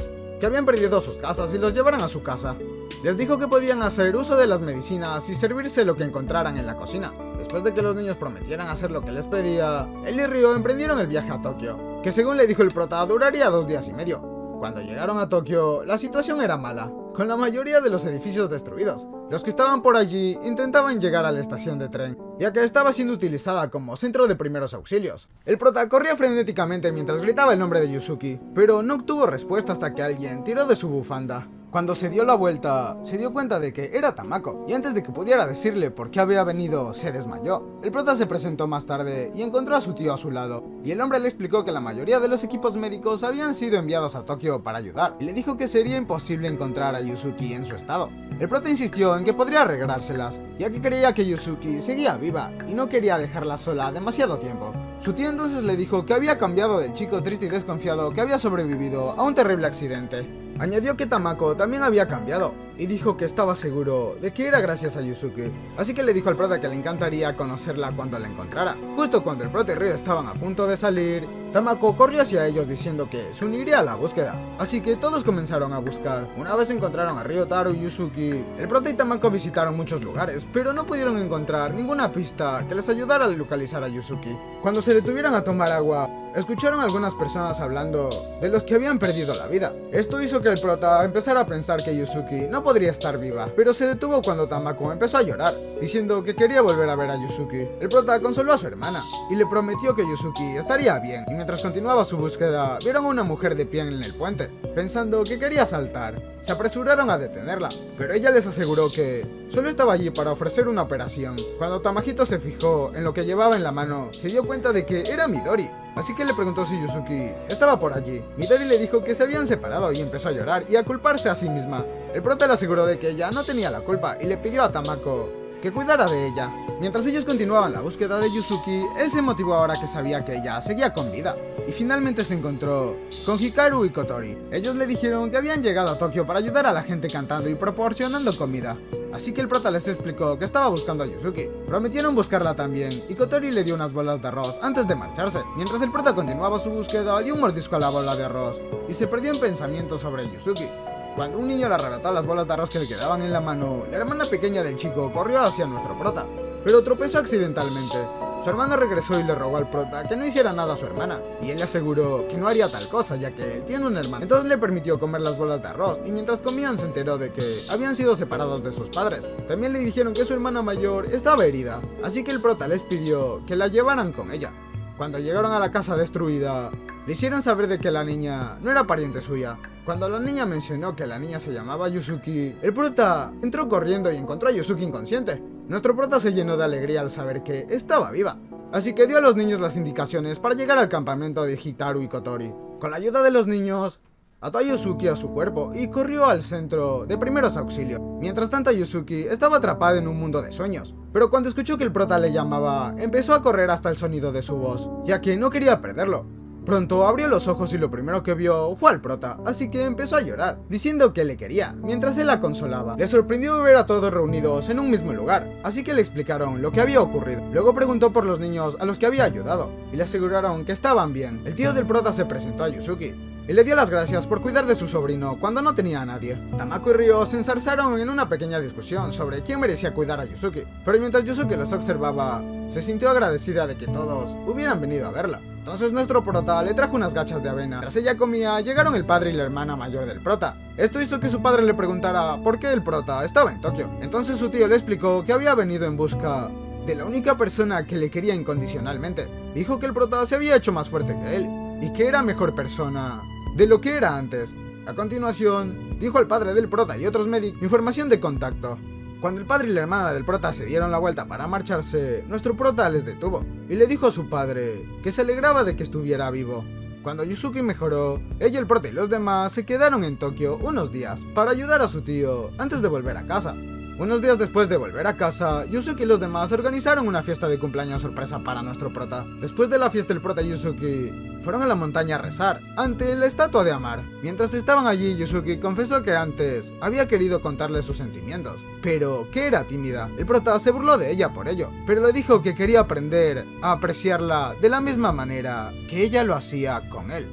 que habían perdido sus casas y los llevaran a su casa. Les dijo que podían hacer uso de las medicinas y servirse lo que encontraran en la cocina. Después de que los niños prometieran hacer lo que les pedía, él y Ryo emprendieron el viaje a Tokio, que según le dijo el prota duraría 2 días y medio. Cuando llegaron a Tokio, la situación era mala, con la mayoría de los edificios destruidos. Los que estaban por allí intentaban llegar a la estación de tren, ya que estaba siendo utilizada como centro de primeros auxilios. El prota corría frenéticamente mientras gritaba el nombre de Yusuke, pero no obtuvo respuesta hasta que alguien tiró de su bufanda. Cuando se dio la vuelta, se dio cuenta de que era Tamako, y antes de que pudiera decirle por qué había venido, se desmayó. El prota se presentó más tarde y encontró a su tío a su lado, y el hombre le explicó que la mayoría de los equipos médicos habían sido enviados a Tokio para ayudar, y le dijo que sería imposible encontrar a Yusuke en su estado. El prota insistió en que podría arreglárselas, ya que creía que Yusuke seguía viva y no quería dejarla sola demasiado tiempo. Su tío entonces le dijo que había cambiado del chico triste y desconfiado que había sobrevivido a un terrible accidente. Añadió que Tamako también había cambiado, y dijo que estaba seguro de que era gracias a Yusuke, así que le dijo al prota que le encantaría conocerla cuando la encontrara. Justo cuando el prota y Ryo estaban a punto de salir, Tamako corrió hacia ellos diciendo que se uniría a la búsqueda, así que todos comenzaron a buscar. Una vez encontraron a Ryotaro y Yusuke, el prota y Tamako visitaron muchos lugares, pero no pudieron encontrar ninguna pista que les ayudara a localizar a Yusuke. Cuando se detuvieron a tomar agua, escucharon a algunas personas hablando de los que habían perdido la vida. Esto hizo que el prota empezara a pensar que Yusuke no podría estar viva, pero se detuvo cuando Tamako empezó a llorar, diciendo que quería volver a ver a Yusuke. El prota consoló a su hermana y le prometió que Yusuke estaría bien, y mientras continuaba su búsqueda, vieron a una mujer de pie en el puente, pensando que quería saltar. Se apresuraron a detenerla, pero ella les aseguró que solo estaba allí para ofrecer una operación. Cuando Tamahito se fijó en lo que llevaba en la mano, se dio cuenta de que era Midori, así que le preguntó si Yusuke estaba por allí. Midori le dijo que se habían separado y empezó a llorar y a culparse a sí misma. El prota le aseguró de que ella no tenía la culpa y le pidió a Tamako que cuidara de ella. Mientras ellos continuaban la búsqueda de Yuzuki, él se motivó ahora que sabía que ella seguía con vida, y finalmente se encontró con Hikaru y Kotori. Ellos le dijeron que habían llegado a Tokio para ayudar a la gente cantando y proporcionando comida. Así que el prota les explicó que estaba buscando a Yuzuki. Prometieron buscarla también, y Kotori le dio unas bolas de arroz antes de marcharse. Mientras el prota continuaba su búsqueda, dio un mordisco a la bola de arroz, y se perdió en pensamientos sobre Yuzuki. Cuando un niño le arrebató las bolas de arroz que le quedaban en la mano, la hermana pequeña del chico corrió hacia nuestro prota, pero tropezó accidentalmente. Su hermano regresó y le rogó al prota que no hiciera nada a su hermana, y él le aseguró que no haría tal cosa ya que él tiene un hermano. Entonces le permitió comer las bolas de arroz, y mientras comían se enteró de que habían sido separados de sus padres. También le dijeron que su hermana mayor estaba herida, así que el prota les pidió que la llevaran con ella. Cuando llegaron a la casa destruida, le hicieron saber de que la niña no era pariente suya. Cuando la niña mencionó que la niña se llamaba Yuzuki, el prota entró corriendo y encontró a Yuzuki inconsciente. Nuestro prota se llenó de alegría al saber que estaba viva, así que dio a los niños las indicaciones para llegar al campamento de Hikaru y Kotori. Con la ayuda de los niños, ató a Yuzuki a su cuerpo y corrió al centro de primeros auxilios. Mientras tanto, Yuzuki estaba atrapada en un mundo de sueños, pero cuando escuchó que el prota le llamaba, empezó a correr hasta el sonido de su voz, ya que no quería perderlo. Pronto abrió los ojos y lo primero que vio fue al prota, así que empezó a llorar, diciendo que le quería, mientras él la consolaba. Le sorprendió ver a todos reunidos en un mismo lugar, así que le explicaron lo que había ocurrido. Luego preguntó por los niños a los que había ayudado, y le aseguraron que estaban bien. El tío del prota se presentó a Yuzuki, y le dio las gracias por cuidar de su sobrino cuando no tenía a nadie. Tamako y Ryo se enzarzaron en una pequeña discusión sobre quién merecía cuidar a Yuzuki, pero mientras Yuzuki los observaba, se sintió agradecida de que todos hubieran venido a verla. Entonces nuestro prota le trajo unas gachas de avena. Mientras ella comía, llegaron el padre y la hermana mayor del prota. Esto hizo que su padre le preguntara por qué el prota estaba en Tokio. Entonces su tío le explicó que había venido en busca de la única persona que le quería incondicionalmente. Dijo que el prota se había hecho más fuerte que él, y que era mejor persona de lo que era antes. A continuación, dijo al padre del prota y otros médicos información de contacto. Cuando el padre y la hermana del prota se dieron la vuelta para marcharse, nuestro prota les detuvo y le dijo a su padre que se alegraba de que estuviera vivo. Cuando Yuzuki mejoró, ella, el prota y los demás se quedaron en Tokio unos días para ayudar a su tío antes de volver a casa. Unos días después de volver a casa, Yuzuki y los demás organizaron una fiesta de cumpleaños sorpresa para nuestro prota. Después de la fiesta, el prota y Yuzuki fueron a la montaña a rezar ante la estatua de Amar. Mientras estaban allí, Yuzuki confesó que antes había querido contarle sus sentimientos, pero que era tímida. El prota se burló de ella por ello, pero le dijo que quería aprender a apreciarla de la misma manera que ella lo hacía con él.